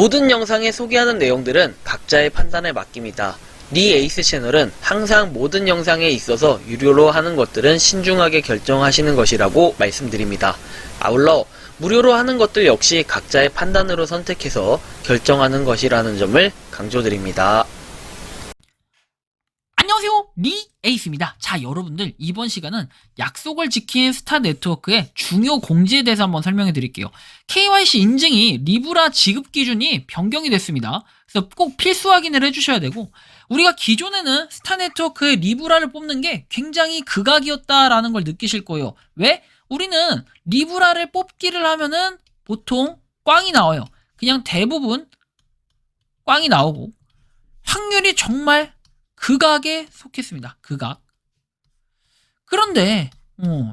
모든 영상에 소개하는 내용들은 각자의 판단에 맡깁니다. 니 에이스 채널은 항상 모든 영상에 있어서 유료로 하는 것들은 신중하게 결정하시는 것이라고 말씀드립니다. 아울러 무료로 하는 것들 역시 각자의 판단으로 선택해서 결정하는 것이라는 점을 강조드립니다. 안녕하세요, 니 에이스입니다. 자, 여러분들, 이번 시간은 약속을 지킨 스타네트워크의 중요 공지에 대해서 한번 설명해 드릴게요. KYC 인증이 리브라 지급 기준이 변경이 됐습니다. 그래서 꼭 필수 확인을 해주셔야 되고, 우리가 기존에는 스타네트워크의 리브라를 뽑는 게 굉장히 극악이었다라는 걸 느끼실 거예요. 왜? 우리는 리브라를 뽑기를 하면은 보통 꽝이 나와요. 그냥 대부분 꽝이 나오고, 확률이 정말 극악에 속했습니다. 극악. 그런데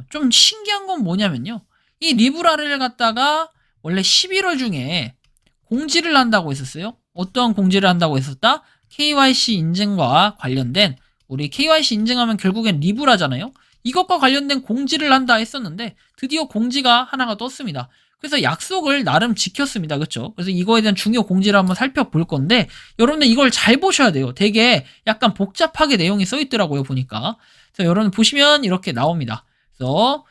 좀 신기한 건 뭐냐면요. 이 리브라를 갖다가 원래 11월 중에 공지를 한다고 했었어요. 어떠한 공지를 한다고 했었다? KYC 인증과 관련된, 우리 KYC 인증하면 결국엔 리브라잖아요. 이것과 관련된 공지를 한다 했었는데 드디어 공지가 하나가 떴습니다. 그래서 약속을 나름 지켰습니다. 그렇죠? 그래서 이거에 대한 중요 공지를 한번 살펴볼 건데, 여러분들 이걸 잘 보셔야 돼요. 되게 약간 복잡하게 내용이 써 있더라고요, 보니까. 그래서 여러분 보시면 이렇게 나옵니다. 그래서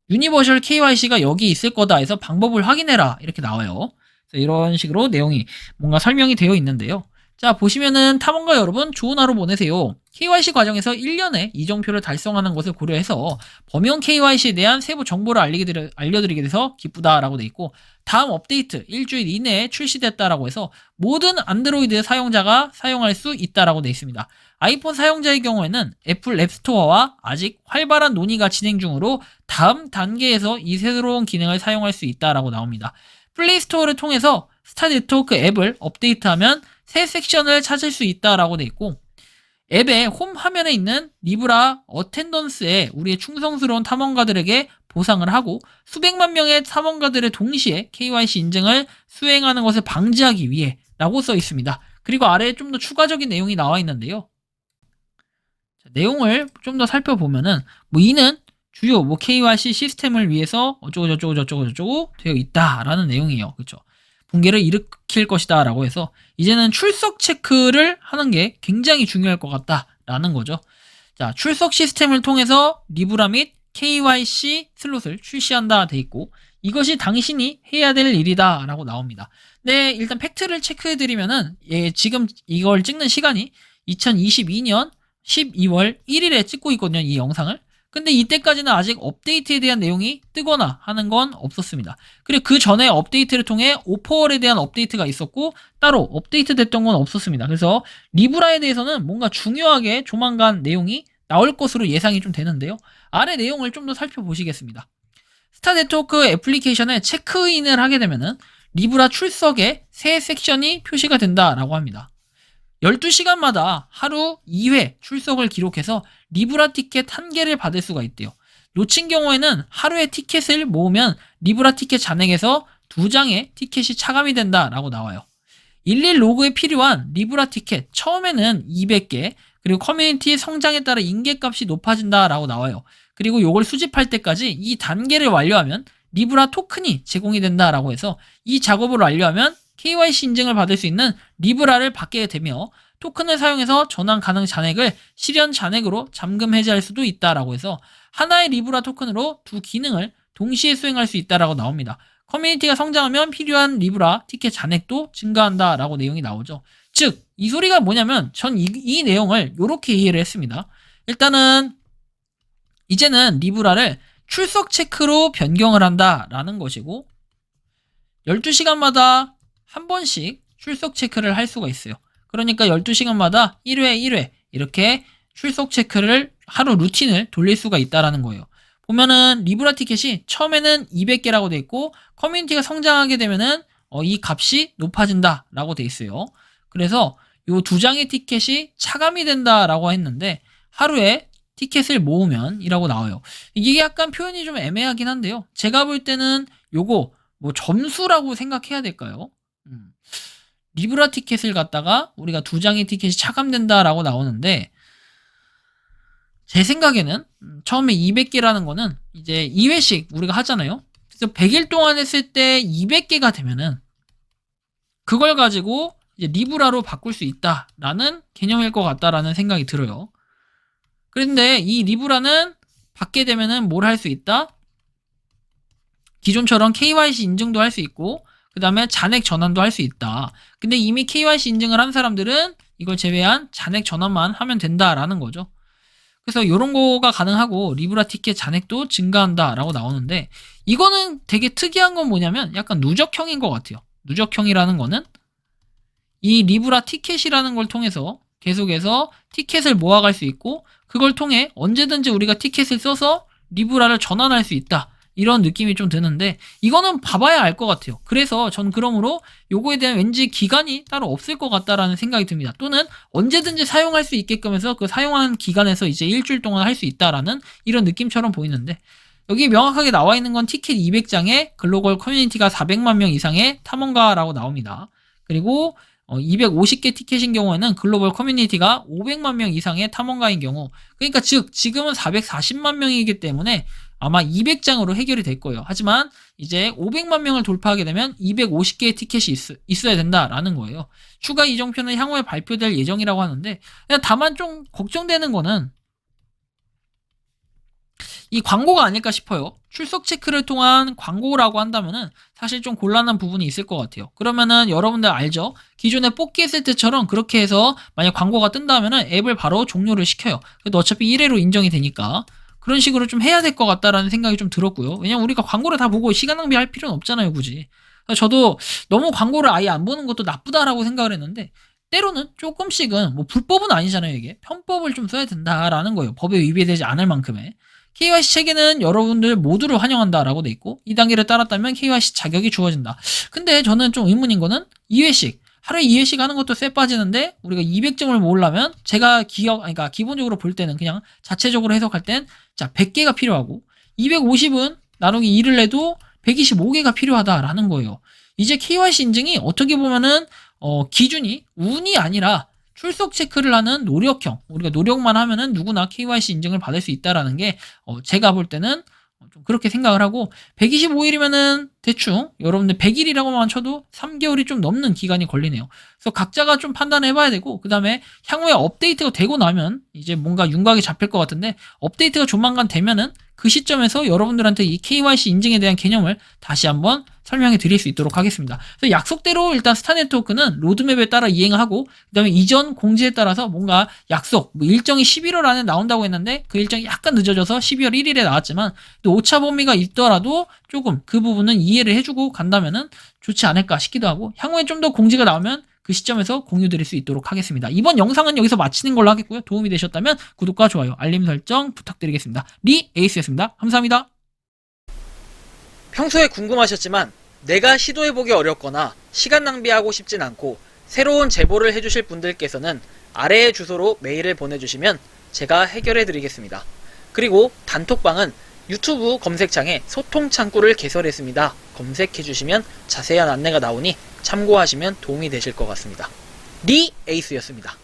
유니버셜 KYC가 여기 있을 거다 해서 방법을 확인해라, 이렇게 나와요. 그래서 이런 식으로 내용이 뭔가 설명이 되어 있는데요. 자, 보시면은 탐험가 여러분, 좋은 하루 보내세요. KYC 과정에서 1년에 이정표를 달성하는 것을 고려해서 범용 KYC에 대한 세부 정보를 알려드리게 돼서 기쁘다라고 돼 있고, 다음 업데이트 일주일 이내에 출시됐다라고 해서 모든 안드로이드 사용자가 사용할 수 있다라고 돼 있습니다. 아이폰 사용자의 경우에는 애플 앱스토어와 아직 활발한 논의가 진행 중으로 다음 단계에서 이 새로운 기능을 사용할 수 있다라고 나옵니다. 플레이스토어를 통해서 스타네트워크 앱을 업데이트하면 새 섹션을 찾을 수 있다라고 돼 있고, 앱의 홈 화면에 있는 리브라 어텐던스에 우리의 충성스러운 탐험가들에게 보상을 하고, 수백만 명의 탐험가들의 동시에 KYC 인증을 수행하는 것을 방지하기 위해 라고 써 있습니다. 그리고 아래에 좀 더 추가적인 내용이 나와 있는데요. 자, 내용을 좀 더 살펴보면은 이는 주요 KYC 시스템을 위해서 어쩌고 되어 있다라는 내용이에요. 그렇죠? 붕괴를 일으킬 것이다 라고 해서 이제는 출석 체크를 하는 게 굉장히 중요할 것 같다라는 거죠. 자, 출석 시스템을 통해서 리브라 및 KYC 슬롯을 출시한다 돼 있고, 이것이 당신이 해야 될 일이다 라고 나옵니다. 네, 일단 팩트를 체크해 드리면은, 지금 이걸 찍는 시간이 2022년 12월 1일에 찍고 있거든요, 이 영상을. 근데 이때까지는 아직 업데이트에 대한 내용이 뜨거나 하는 건 없었습니다. 그리고 그 전에 업데이트를 통해 오퍼월에 대한 업데이트가 있었고, 따로 업데이트 됐던 건 없었습니다. 그래서 리브라에 대해서는 뭔가 중요하게 조만간 내용이 나올 것으로 예상이 좀 되는데요. 아래 내용을 좀 더 살펴보시겠습니다. 스타네트워크 애플리케이션에 체크인을 하게 되면은 리브라 출석에 새 섹션이 표시가 된다라고 합니다. 12시간마다 하루 2회 출석을 기록해서 리브라 티켓 1개를 받을 수가 있대요. 놓친 경우에는 하루에 티켓을 모으면 리브라 티켓 잔액에서 2장의 티켓이 차감이 된다라고 나와요. 11 로그에 필요한 리브라 티켓, 처음에는 200개, 그리고 커뮤니티 성장에 따라 인계값이 높아진다라고 나와요. 그리고 이걸 수집할 때까지 이 단계를 완료하면 리브라 토큰이 제공이 된다라고 해서, 이 작업을 완료하면 KYC 인증을 받을 수 있는 리브라를 받게 되며, 토큰을 사용해서 전환 가능 잔액을 실현 잔액으로 잠금 해제할 수도 있다라고 해서 하나의 리브라 토큰으로 두 기능을 동시에 수행할 수 있다라고 나옵니다. 커뮤니티가 성장하면 필요한 리브라 티켓 잔액도 증가한다라고 내용이 나오죠. 즉, 이 소리가 뭐냐면 전 이 내용을 이렇게 이해를 했습니다. 일단은 이제는 리브라를 출석 체크로 변경을 한다라는 것이고, 12시간마다 한 번씩 출석 체크를 할 수가 있어요. 그러니까 12시간마다 1회 1회 이렇게 출석 체크를, 하루 루틴을 돌릴 수가 있다라는 거예요. 보면은 리브라 티켓이 처음에는 200개라고 돼 있고, 커뮤니티가 성장하게 되면은 이 값이 높아진다라고 돼 있어요. 그래서 이 2장의 티켓이 차감이 된다라고 했는데, 하루에 티켓을 모으면 이라고 나와요. 이게 약간 표현이 좀 애매하긴 한데요. 제가 볼 때는 요거 점수라고 생각해야 될까요? 리브라 티켓을 갖다가 우리가 2장의 티켓이 차감된다라고 나오는데, 제 생각에는 처음에 200개라는 거는 이제 2회씩 우리가 하잖아요. 그래서 100일 동안 했을 때 200개가 되면은 그걸 가지고 이제 리브라로 바꿀 수 있다라는 개념일 것 같다라는 생각이 들어요. 그런데 이 리브라는 받게 되면은 뭘 할 수 있다? 기존처럼 KYC 인증도 할 수 있고 그 다음에 잔액 전환도 할 수 있다. 근데 이미 KYC 인증을 한 사람들은 이걸 제외한 잔액 전환만 하면 된다라는 거죠. 그래서 이런 거가 가능하고 리브라 티켓 잔액도 증가한다라고 나오는데 이거는 되게 특이한 건 뭐냐면 약간 누적형인 것 같아요. 누적형이라는 거는 이 리브라 티켓이라는 걸 통해서 계속해서 티켓을 모아갈 수 있고 그걸 통해 언제든지 우리가 티켓을 써서 리브라를 전환할 수 있다. 이런 느낌이 좀 드는데 이거는 봐봐야 알 것 같아요. 그래서 전 그러므로 요거에 대한 왠지 기간이 따로 없을 것 같다라는 생각이 듭니다. 또는 언제든지 사용할 수 있게끔 해서 그 사용한 기간에서 이제 일주일 동안 할 수 있다라는 이런 느낌처럼 보이는데 여기 명확하게 나와 있는 건 티켓 200장에 글로벌 커뮤니티가 400만 명 이상의 탐험가라고 나옵니다. 그리고 250개 티켓인 경우에는 글로벌 커뮤니티가 500만 명 이상의 탐험가인 경우 그러니까 즉 지금은 440만 명이기 때문에 아마 200장으로 해결이 될 거예요. 하지만 이제 500만 명을 돌파하게 되면 250개의 티켓이 있어야 된다라는 거예요. 추가 이정표는 향후에 발표될 예정이라고 하는데 다만 좀 걱정되는 거는 이 광고가 아닐까 싶어요. 출석 체크를 통한 광고라고 한다면은 사실 좀 곤란한 부분이 있을 것 같아요. 그러면은 여러분들 알죠? 기존에 뽑기 했을 때처럼 그렇게 해서 만약 광고가 뜬다면은 앱을 바로 종료를 시켜요. 그래도 어차피 1회로 인정이 되니까 그런 식으로 좀 해야 될 것 같다라는 생각이 좀 들었고요. 왜냐면 우리가 광고를 다 보고 시간 낭비할 필요는 없잖아요, 굳이. 저도 너무 광고를 아예 안 보는 것도 나쁘다라고 생각을 했는데 때로는 조금씩은 뭐 불법은 아니잖아요, 이게. 편법을 좀 써야 된다라는 거예요. 법에 위배되지 않을 만큼의. KYC 체계는 여러분들 모두를 환영한다라고 돼 있고 2단계를 따랐다면 KYC 자격이 주어진다. 근데 저는 좀 의문인 거는 2회씩 하루에 2회씩 하는 것도 쎄 빠지는데 우리가 200점을 모으려면 제가 그러니까 기본적으로 볼 때는 그냥 자체적으로 해석할 땐 자 100개가 필요하고 250은 나누기 2를 해도 125개가 필요하다라는 거예요. 이제 KYC 인증이 어떻게 보면은 기준이 운이 아니라 출석 체크를 하는 노력형, 우리가 노력만 하면은 누구나 KYC 인증을 받을 수 있다라는 게 제가 볼 때는 좀 그렇게 생각을 하고 125일이면은 대충 여러분들 100일이라고만 쳐도 3개월이 좀 넘는 기간이 걸리네요. 그래서 각자가 좀 판단해 봐야 되고 그 다음에 향후에 업데이트가 되고 나면 이제 뭔가 윤곽이 잡힐 것 같은데 업데이트가 조만간 되면은 그 시점에서 여러분들한테 이 KYC 인증에 대한 개념을 다시 한번 설명해 드릴 수 있도록 하겠습니다. 그래서 약속대로 일단 스타네트워크는 로드맵에 따라 이행을 하고 그 다음에 이전 공지에 따라서 뭔가 약속, 뭐 일정이 11월 안에 나온다고 했는데 그 일정이 약간 늦어져서 12월 1일에 나왔지만 또 오차 범위가 있더라도 조금 그 부분은 이해를 해주고 간다면은 좋지 않을까 싶기도 하고 향후에 좀 더 공지가 나오면 그 시점에서 공유드릴 수 있도록 하겠습니다. 이번 영상은 여기서 마치는 걸로 하겠고요. 도움이 되셨다면 구독과 좋아요, 알림 설정 부탁드리겠습니다. 리 에이스였습니다. 감사합니다. 평소에 궁금하셨지만 내가 시도해보기 어렵거나 시간 낭비하고 싶진 않고 새로운 제보를 해주실 분들께서는 아래의 주소로 메일을 보내주시면 제가 해결해드리겠습니다. 그리고 단톡방은 유튜브 검색창에 소통 창구를 개설했습니다. 검색해주시면 자세한 안내가 나오니 참고하시면 도움이 되실 것 같습니다. 리 에이스였습니다.